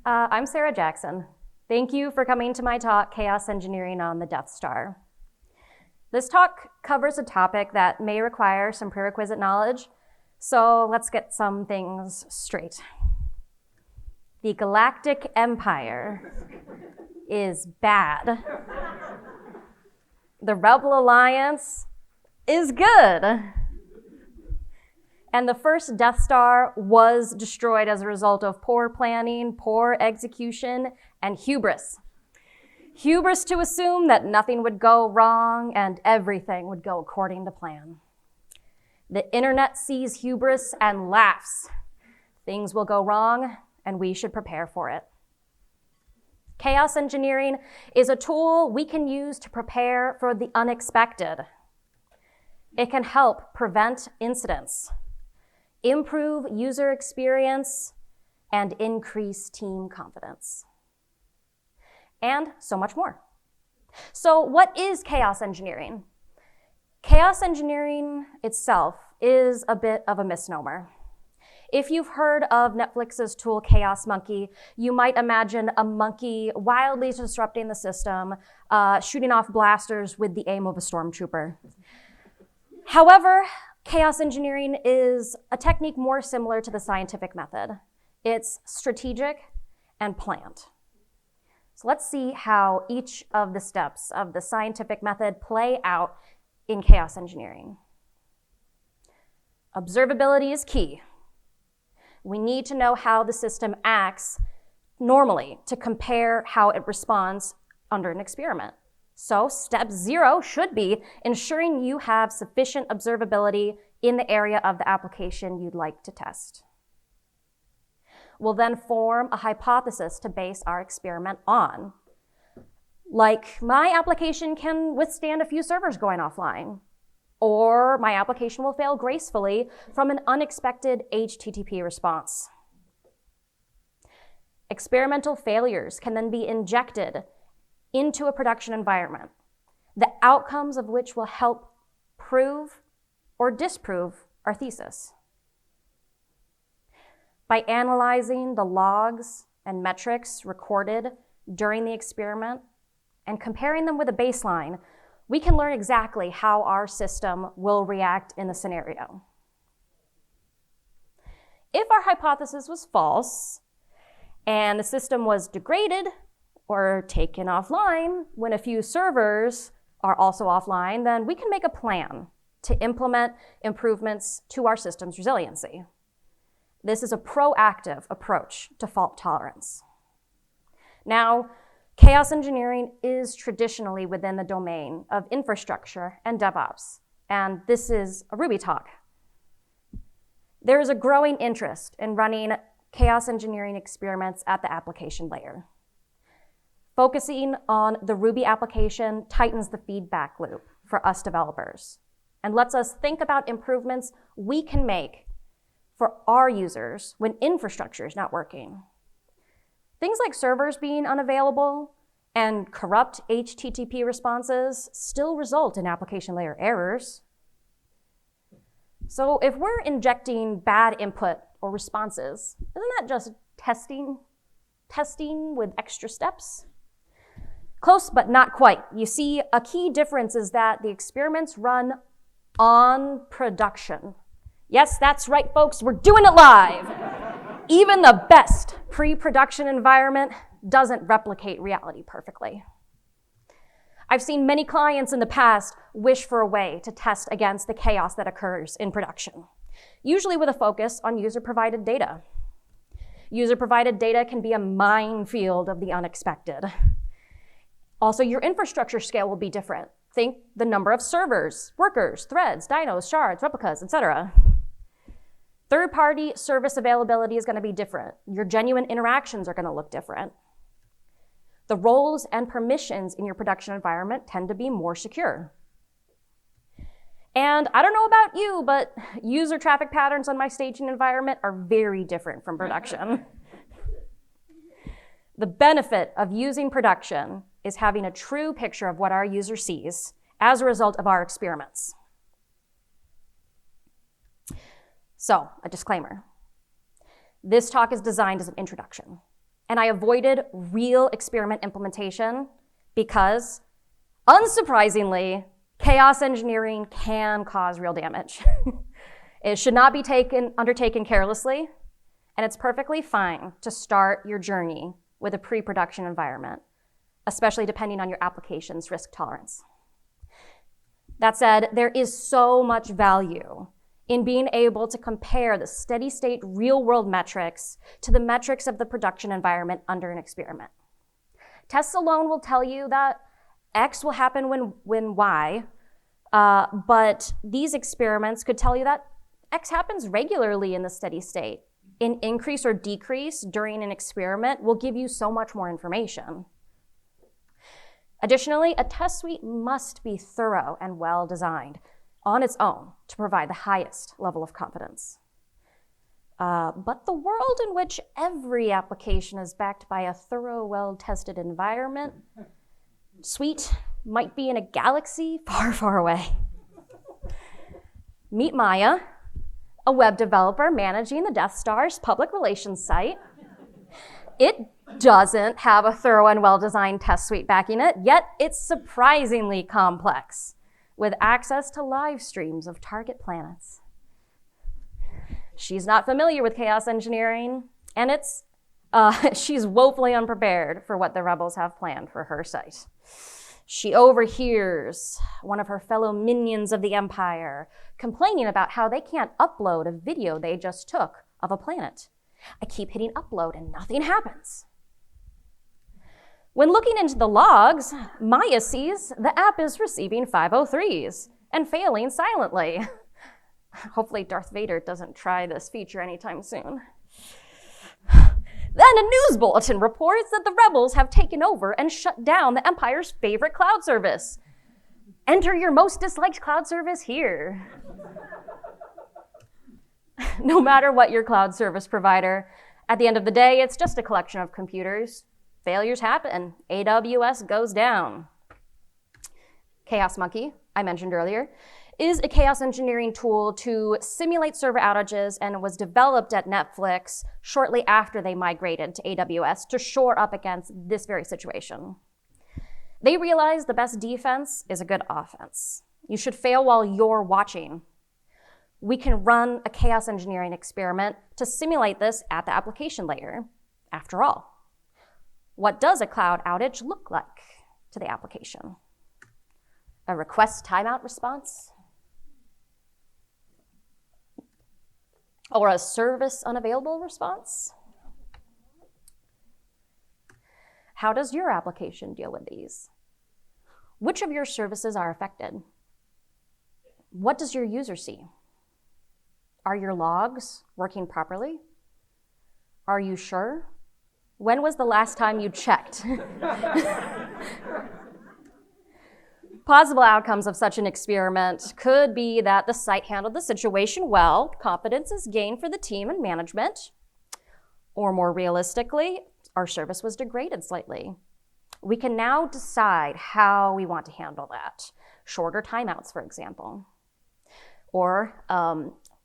I'm Sara Jackson. Thank you for coming to my talk, Chaos Engineering on the Death Star. This talk covers a topic that may require some prerequisite knowledge, so let's get some things straight. The Galactic Empire is bad. The Rebel Alliance is good. And the first Death Star was destroyed as a result of poor planning, poor execution, and hubris. Hubris to assume that nothing would go wrong and everything would go according to plan. The internet sees hubris and laughs. Things will go wrong, and we should prepare for it. Chaos engineering is a tool we can use to prepare for the unexpected. It can help prevent incidents, improve user experience, and increase team confidence. And so much more. So what is chaos engineering? Chaos engineering itself is a bit of a misnomer. If you've heard of Netflix's tool Chaos Monkey, you might imagine a monkey wildly disrupting the system, shooting off blasters with the aim of a stormtrooper. However, chaos engineering is a technique more similar to the scientific method. It's strategic and planned. So let's see how each of the steps of the scientific method play out in chaos engineering. Observability is key. We need to know how the system acts normally to compare how it responds under an experiment. So step 0 should be ensuring you have sufficient observability in the area of the application you'd like to test. We'll then form a hypothesis to base our experiment on. Like, my application can withstand a few servers going offline, or my application will fail gracefully from an unexpected HTTP response. Experimental failures can then be injected into a production environment, the outcomes of which will help prove or disprove our thesis. By analyzing the logs and metrics recorded during the experiment and comparing them with a baseline, we can learn exactly how our system will react in the scenario. If our hypothesis was false and the system was degraded or taken offline when a few servers are also offline, then we can make a plan to implement improvements to our system's resiliency. This is a proactive approach to fault tolerance. Now, chaos engineering is traditionally within the domain of infrastructure and DevOps, and this is a Ruby talk. There is a growing interest in running chaos engineering experiments at the application layer. Focusing on the Ruby application tightens the feedback loop for us developers and lets us think about improvements we can make for our users when infrastructure is not working. Things like servers being unavailable and corrupt HTTP responses still result in application layer errors. So if we're injecting bad input or responses, isn't that just testing with extra steps? Close, but not quite. You see, a key difference is that the experiments run on production. Yes, that's right, folks, we're doing it live. Even the best pre-production environment doesn't replicate reality perfectly. I've seen many clients in the past wish for a way to test against the chaos that occurs in production, usually with a focus on user-provided data. User-provided data can be a minefield of the unexpected. Also, your infrastructure scale will be different. Think the number of servers, workers, threads, dynos, shards, replicas, etc. Third-party service availability is going to be different. Your genuine interactions are going to look different. The roles and permissions in your production environment tend to be more secure. And I don't know about you, but user traffic patterns on my staging environment are very different from production. The benefit of using production is having a true picture of what our user sees as a result of our experiments. So, a disclaimer. This talk is designed as an introduction. and I avoided real experiment implementation because, unsurprisingly, chaos engineering can cause real damage. It should not be undertaken carelessly, and it's perfectly fine to start your journey with a pre-production environment, especially depending on your application's risk tolerance. That said, there is so much value in being able to compare the steady-state real-world metrics to the metrics of the production environment under an experiment. Tests alone will tell you that X will happen when Y, but these experiments could tell you that X happens regularly in the steady state. An increase or decrease during an experiment will give you so much more information. Additionally, a test suite must be thorough and well-designed on its own to provide the highest level of confidence. But the world in which every application is backed by a thorough, well-tested environment suite might be in a galaxy far, far away. Meet Maia, a web developer managing the Death Star's public relations site. It doesn't have a thorough and well-designed test suite backing it, yet it's surprisingly complex, with access to live streams of target planets. She's not familiar with chaos engineering, and she's woefully unprepared for what the rebels have planned for her site. She overhears one of her fellow minions of the Empire complaining about how they can't upload a video they just took of a planet. I keep hitting upload and nothing happens. When looking into the logs, Maia sees the app is receiving 503s and failing silently. Hopefully Darth Vader doesn't try this feature anytime soon. Then a news bulletin reports that the rebels have taken over and shut down the Empire's favorite cloud service. Enter your most disliked cloud service here. No matter what your cloud service provider, at the end of the day, it's just a collection of computers. Failures happen. AWS goes down. Chaos Monkey, I mentioned earlier, is a chaos engineering tool to simulate server outages and was developed at Netflix shortly after they migrated to AWS to shore up against this very situation. They realized the best defense is a good offense. You should fail while you're watching. We can run a chaos engineering experiment to simulate this at the application layer. After all, what does a cloud outage look like to the application? A request timeout response? Or a service unavailable response? How does your application deal with these? Which of your services are affected? What does your user see? Are your logs working properly? Are you sure? When was the last time you checked? Possible outcomes of such an experiment could be that the site handled the situation well, confidence is gained for the team and management, or more realistically, our service was degraded slightly. We can now decide how we want to handle that. Shorter timeouts, for example. Or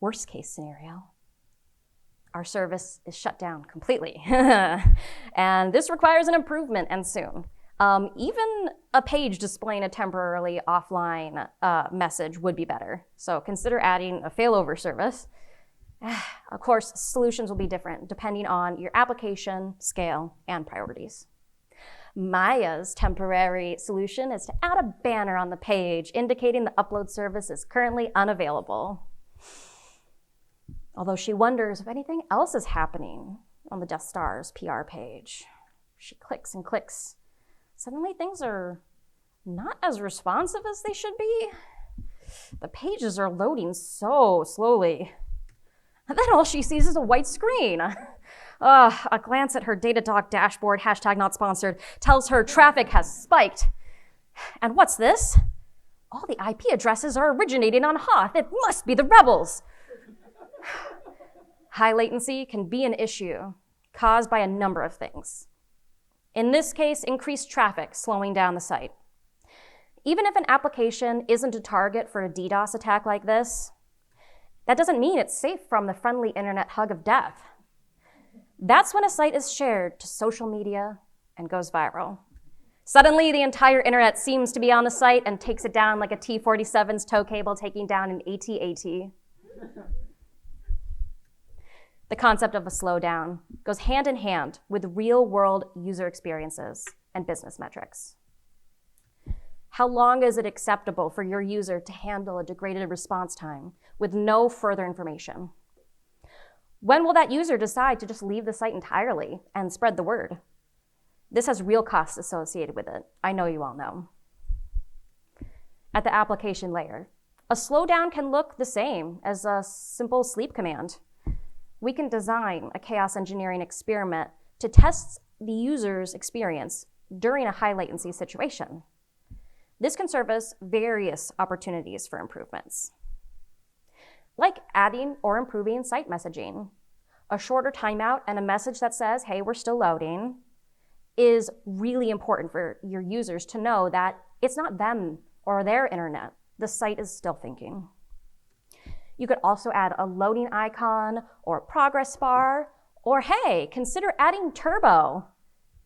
worst case scenario, our service is shut down completely. And this requires an improvement and soon. Even a page displaying a temporarily offline message would be better. So consider adding a failover service. Of course, solutions will be different depending on your application, scale, and priorities. Maia's temporary solution is to add a banner on the page indicating the upload service is currently unavailable. Although she wonders if anything else is happening on the Death Star's PR page. She clicks and clicks. Suddenly things are not as responsive as they should be. The pages are loading so slowly. And then all she sees is a white screen. A glance at her Datadog dashboard, #notsponsored, tells her traffic has spiked. And what's this? All the IP addresses are originating on Hoth. It must be the rebels. High latency can be an issue caused by a number of things. In this case, increased traffic slowing down the site. Even if an application isn't a target for a DDoS attack like this, that doesn't mean it's safe from the friendly internet hug of death. That's when a site is shared to social media and goes viral. Suddenly, the entire internet seems to be on the site and takes it down like a T-47's tow cable taking down an AT-AT. The concept of a slowdown goes hand in hand with real-world user experiences and business metrics. How long is it acceptable for your user to handle a degraded response time with no further information? When will that user decide to just leave the site entirely and spread the word? This has real costs associated with it. I know you all know. At the application layer, a slowdown can look the same as a simple sleep command. We can design a chaos engineering experiment to test the user's experience during a high latency situation. This can serve as various opportunities for improvements, like adding or improving site messaging. A shorter timeout and a message that says, hey, we're still loading, is really important for your users to know that it's not them or their internet. The site is still thinking. You could also add a loading icon or a progress bar, or hey, consider adding turbo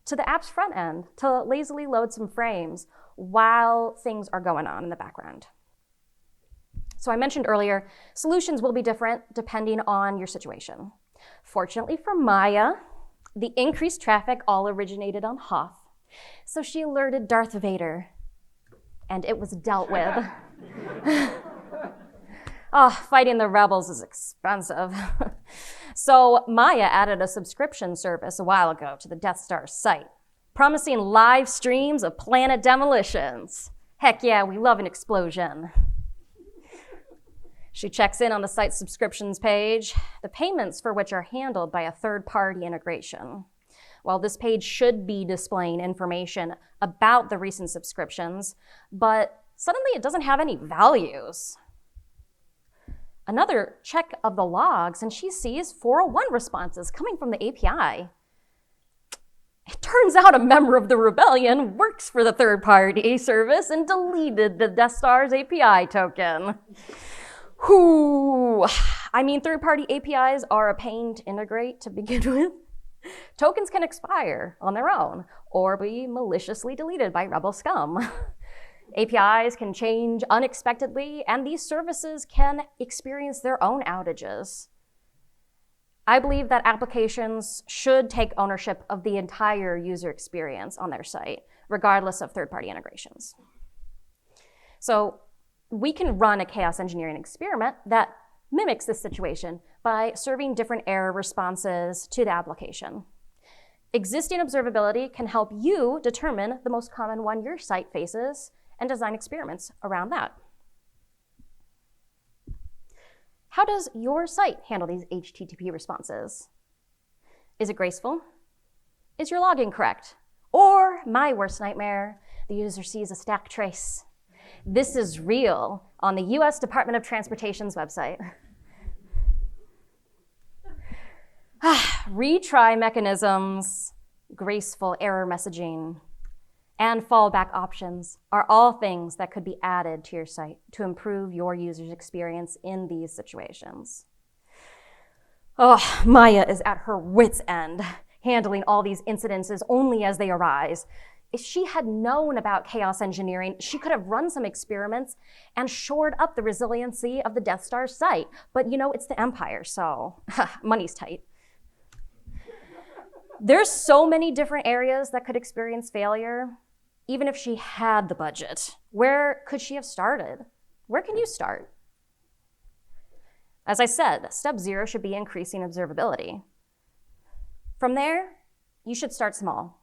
to the app's front end to lazily load some frames while things are going on in the background. So I mentioned earlier, solutions will be different depending on your situation. Fortunately for Maia, the increased traffic all originated on Hoth, so she alerted Darth Vader, and it was dealt with. Fighting the rebels is expensive. So Maia added a subscription service a while ago to the Death Star site, promising live streams of planet demolitions. Heck yeah, we love an explosion. She checks in on the site's subscriptions page, the payments for which are handled by a third-party integration. While this page should be displaying information about the recent subscriptions, but suddenly it doesn't have any values. Another check of the logs, and she sees 401 responses coming from the API. It turns out a member of the rebellion works for the third-party service and deleted the Death Star's API token. Third-party APIs are a pain to integrate to begin with. Tokens can expire on their own or be maliciously deleted by rebel scum. APIs can change unexpectedly, and these services can experience their own outages. I believe that applications should take ownership of the entire user experience on their site, regardless of third-party integrations. So we can run a chaos engineering experiment that mimics this situation by serving different error responses to the application. Existing observability can help you determine the most common one your site faces and design experiments around that. How does your site handle these HTTP responses? Is it graceful? Is your logging correct? Or, my worst nightmare, the user sees a stack trace. This is real on the US Department of Transportation's website. Retry mechanisms, graceful error messaging, and fallback options are all things that could be added to your site to improve your user's experience in these situations. Maia is at her wit's end, handling all these incidences only as they arise. If she had known about chaos engineering, she could have run some experiments and shored up the resiliency of the Death Star site. But it's the Empire, so money's tight. There's so many different areas that could experience failure. Even if she had the budget, where could she have started? Where can you start? As I said, step 0 should be increasing observability. From there, you should start small.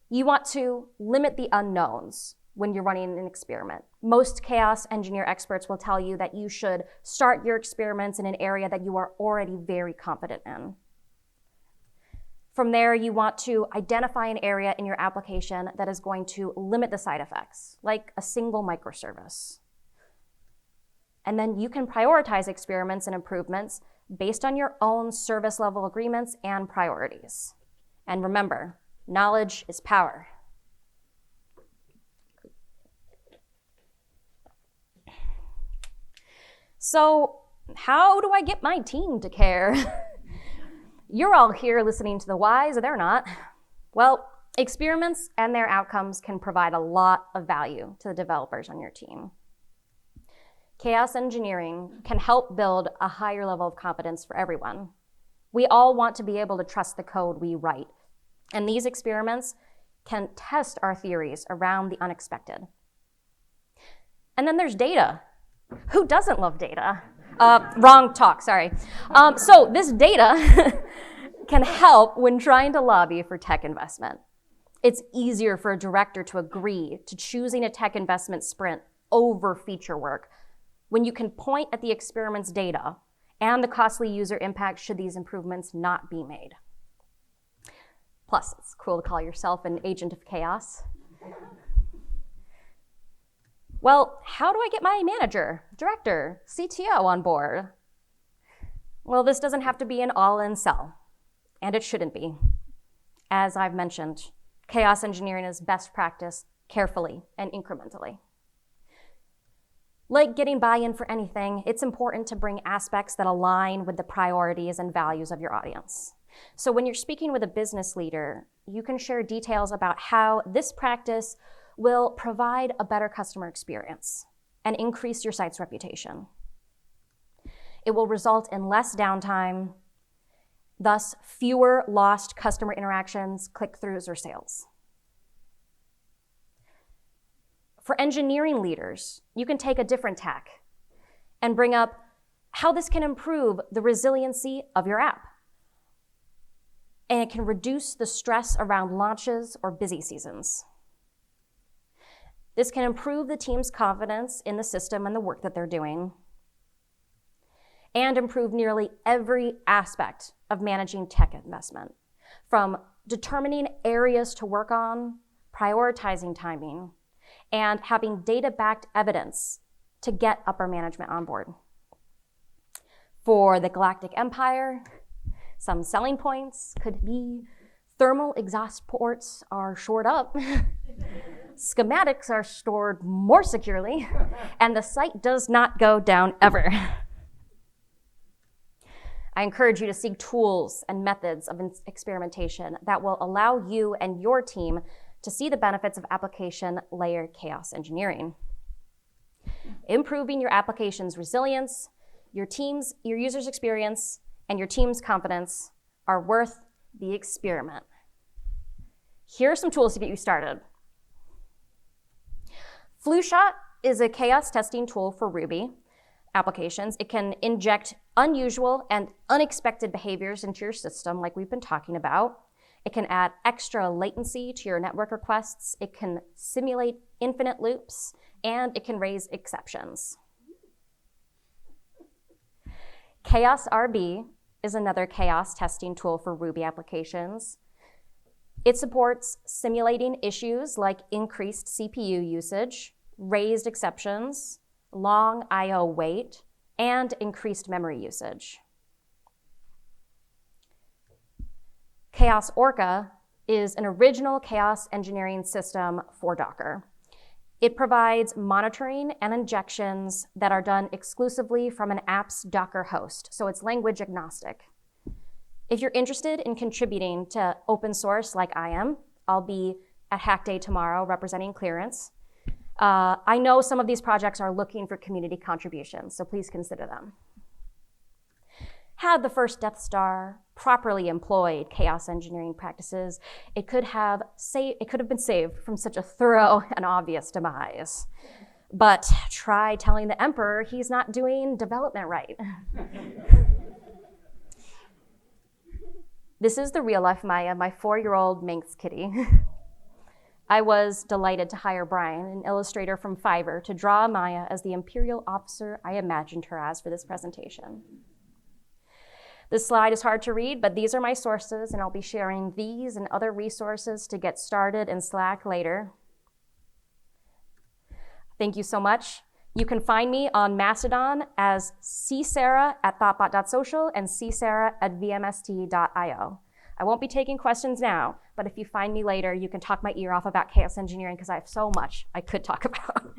You want to limit the unknowns when you're running an experiment. Most chaos engineer experts will tell you that you should start your experiments in an area that you are already very confident in. From there, you want to identify an area in your application that is going to limit the side effects, like a single microservice. And then you can prioritize experiments and improvements based on your own service level agreements and priorities. And remember, knowledge is power. So how do I get my team to care? You're all here listening to the whys, they're not. Well, experiments and their outcomes can provide a lot of value to the developers on your team. Chaos engineering can help build a higher level of confidence for everyone. We all want to be able to trust the code we write, and these experiments can test our theories around the unexpected. And then there's data. Who doesn't love data? Wrong talk, sorry. So this data can help when trying to lobby for tech investment. It's easier for a director to agree to choosing a tech investment sprint over feature work when you can point at the experiment's data and the costly user impact should these improvements not be made. Plus, it's cool to call yourself an agent of chaos. Well, how do I get my manager, director, CTO on board? Well, this doesn't have to be an all-in sell, and it shouldn't be. As I've mentioned, chaos engineering is best practiced carefully and incrementally. Like getting buy-in for anything, it's important to bring aspects that align with the priorities and values of your audience. So when you're speaking with a business leader, you can share details about how this practice will provide a better customer experience and increase your site's reputation. It will result in less downtime, thus fewer lost customer interactions, click-throughs, or sales. For engineering leaders, you can take a different tack and bring up how this can improve the resiliency of your app. And it can reduce the stress around launches or busy seasons. This can improve the team's confidence in the system and the work that they're doing, and improve nearly every aspect of managing tech investment, from determining areas to work on, prioritizing timing, and having data-backed evidence to get upper management on board. For the Galactic Empire, some selling points could be thermal exhaust ports are shored up, schematics are stored more securely, and the site does not go down ever. I encourage you to seek tools and methods of experimentation that will allow you and your team to see the benefits of application layer chaos engineering. Improving your application's resilience, your user's experience, and your team's confidence are worth the experiment. Here are some tools to get you started. FluShot is a chaos testing tool for Ruby applications. It can inject unusual and unexpected behaviors into your system, like we've been talking about. It can add extra latency to your network requests. It can simulate infinite loops, and it can raise exceptions. Chaos RB is another chaos testing tool for Ruby applications. It supports simulating issues like increased CPU usage, raised exceptions, long I/O wait, and increased memory usage. Chaos Orca is an original chaos engineering system for Docker. It provides monitoring and injections that are done exclusively from an app's Docker host, so it's language agnostic. If you're interested in contributing to open source like I am, I'll be at Hack Day tomorrow representing Clearance. I know some of these projects are looking for community contributions, so please consider them. Had the first Death Star properly employed chaos engineering practices, it could have been saved from such a thorough and obvious demise. But try telling the Emperor he's not doing development right. This is the real-life Maia, my 4-year-old Manx kitty. I was delighted to hire Brian, an illustrator from Fiverr, to draw Maia as the imperial officer I imagined her as for this presentation. This slide is hard to read, but these are my sources, and I'll be sharing these and other resources to get started in Slack later. Thank you so much. You can find me on Mastodon as csara@thoughtbot.social and csara@vmst.io. I won't be taking questions now, but if you find me later, you can talk my ear off about chaos engineering because I have so much I could talk about.